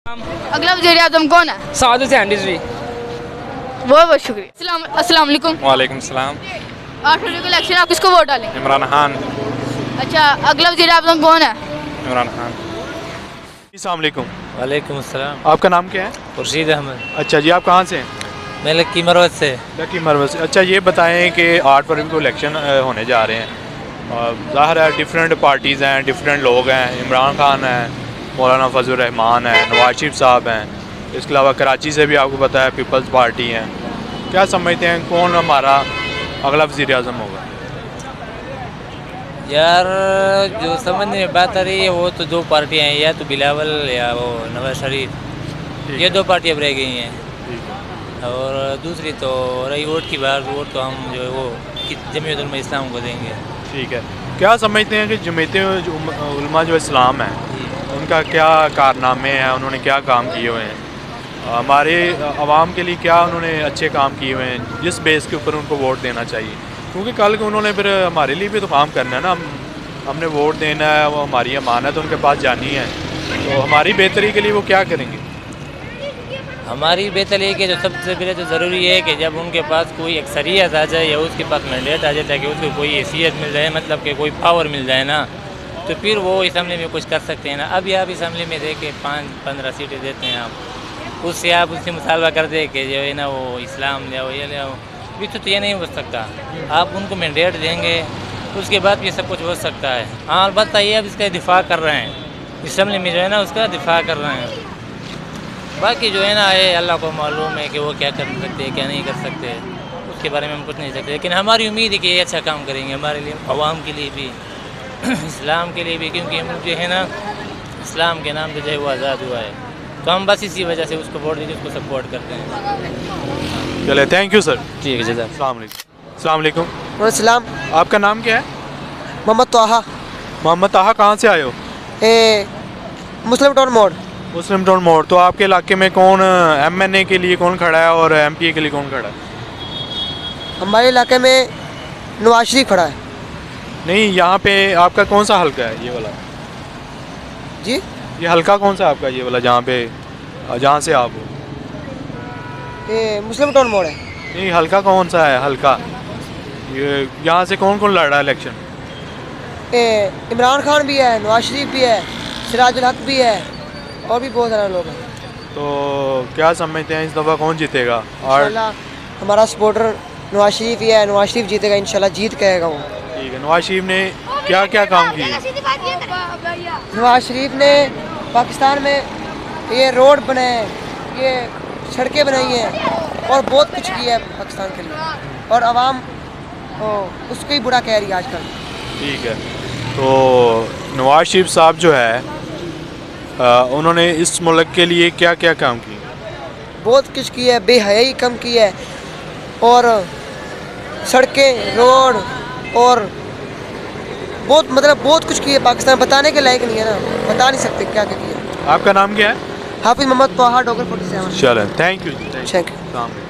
अगला वज़ीर आज़म कौन है? साद हुसैन रिजवी। बहुत बहुत शुक्रिया। अस्सलाम वालेकुम। वालेकुम सलाम। 8 फरवरी को इलेक्शन, आप किसको वोट डालेंगे? इमरान खान। अच्छा, अगला वज़ीर आज़म कौन है? इमरान खान। अस्सलाम वालेकुम। वालेकुम अस्सलाम। आपका नाम क्या है? खुर्शीद अहमद। अच्छा जी, आप कहाँ से हैं? मैं लक्की मरवत से। लकी मरवत से। अच्छा, ये बताएं कि 8 फरवरी को इलेक्शन होने जा रहे हैं। ज़ाहिर है डिफरेंट पार्टीज़ हैं, डिफरेंट लोग हैं। इमरान खान है, मौलाना फजल रहमान है, नवाज शरीफ साहब हैं, इसके अलावा कराची से भी आपको पता है पीपल्स पार्टी हैं। क्या समझते हैं कौन हमारा अगला वज़ीर आज़म होगा? यार जो समझने में बात आ रही है वो तो दो पार्टियां हैं, या तो बिलावल या वो नवाज शरीफ, ये दो पार्टियां अब रह गई हैं। और दूसरी तो रही वोट की बात, वोट तो हम जो है वो जमीयत उलमा इस्लाम को देंगे। ठीक है। क्या समझते हैं कि जमीयत उलमा जो इस्लाम है उनका क्या कारनामे हैं, उन्होंने क्या काम किए हुए हैं, हमारे आवाम के लिए क्या उन्होंने अच्छे काम किए हुए हैं जिस बेस के ऊपर उनको वोट देना चाहिए? क्योंकि कल को उन्होंने फिर हमारे लिए भी तो काम करना है ना। हमने वोट देना है, वो हमारी अमानत उनके पास जानी है, तो हमारी बेहतरी के लिए वो क्या करेंगे? हमारी बेहतरी के जो सबसे पहले तो ज़रूरी है कि जब उनके पास कोई अक्सरियत आ जाए या उसके पास मैंडेट आ जाए ताकि उसको कोई हैसियत मिल जाए, मतलब कि कोई पावर मिल जाए ना, तो फिर वो असम्बली में कुछ कर सकते हैं ना। अभी आप असम्बली में देखे 5-15 सीटें देते हैं, आप उससे मुतालबा कर दे कि जो है ना वो इस्लाम ले आओ, ये ले आओ, भी तो ये नहीं हो सकता। आप उनको मैंडेट देंगे तो उसके बाद ये सब कुछ हो सकता है। हाँ, अलबत्ता ये अब इसका दिफा कर रहे हैं, असम्बली में जो है ना उसका दिफा कर रहे हैं। बाकी जो है ना ये अल्लाह को मालूम है कि वो क्या कर सकते हैं क्या नहीं कर सकते, उसके बारे में हम कुछ नहीं सकते। लेकिन हमारी उम्मीद है कि ये अच्छा काम करेंगे हमारे लिए, अवाम के लिए भी, इस्लाम के लिए भी, क्योंकि हम जो है ना इस्लाम के नाम पे जो है वो आज़ाद हुआ है, तो हम बस इसी वजह से उसको वोट देकर उसको सपोर्ट करते हैं। चले, थैंक यू सर। ठीक है जज़ाक। अस्सलाम वालेकुम। सलाम। आपका नाम क्या है? मोहम्मद ताहा। मोहम्मद ताहा, कहाँ से आए हो? मुस्लिम टाउन मोड़। मुस्लिम टाउन मोड़। तो आपके इलाके में कौन MNA के लिए कौन खड़ा है और MPA के लिए कौन खड़ा है? हमारे इलाके में नवाज शरीफ खड़ा है। नहीं, यहाँ पे आपका कौन सा हल्का है ये वाला? जी, ये हल्का कौन सा आपका ये वाला जहाँ से आप हो? ये मुस्लिम टाउन मोड़ है। नहीं, हल्का कौन सा है हल्का? ये यहाँ से कौन कौन लड़ रहा है इलेक्शन? इमरान खान भी है, नवाज शरीफ भी है, सिराजुल हक भी है और भी बहुत सारे लोग हैं। तो क्या समझते हैं इस दफ़ा कौन जीतेगा? और इंशाल्लाह हमारा सपोर्टर नवाज शरीफ ही है, नवाज शरीफ जीतेगा इंशाल्लाह, जीत के आएगा वो। ठीक है। नवाज शरीफ ने क्या क्या काम किए? नवाज शरीफ ने पाकिस्तान में ये रोड बनाए, ये सड़कें बनाई हैं और बहुत कुछ किया है पाकिस्तान के लिए, और आवाम उसको ही बुरा कह रही है आजकल। ठीक है। तो नवाज शरीफ साहब जो है उन्होंने इस मुल्क के लिए क्या क्या काम किए? बहुत कुछ किया है, बेहयाई कम की है, और सड़कें, रोड और बहुत कुछ किया। पाकिस्तान बताने के लायक नहीं है ना, बता नहीं सकते क्या क्या किया। आपका नाम क्या है? हाफिज मोहम्मद ताहा, डोगर 47। चलें, थैंक यू। Thank you.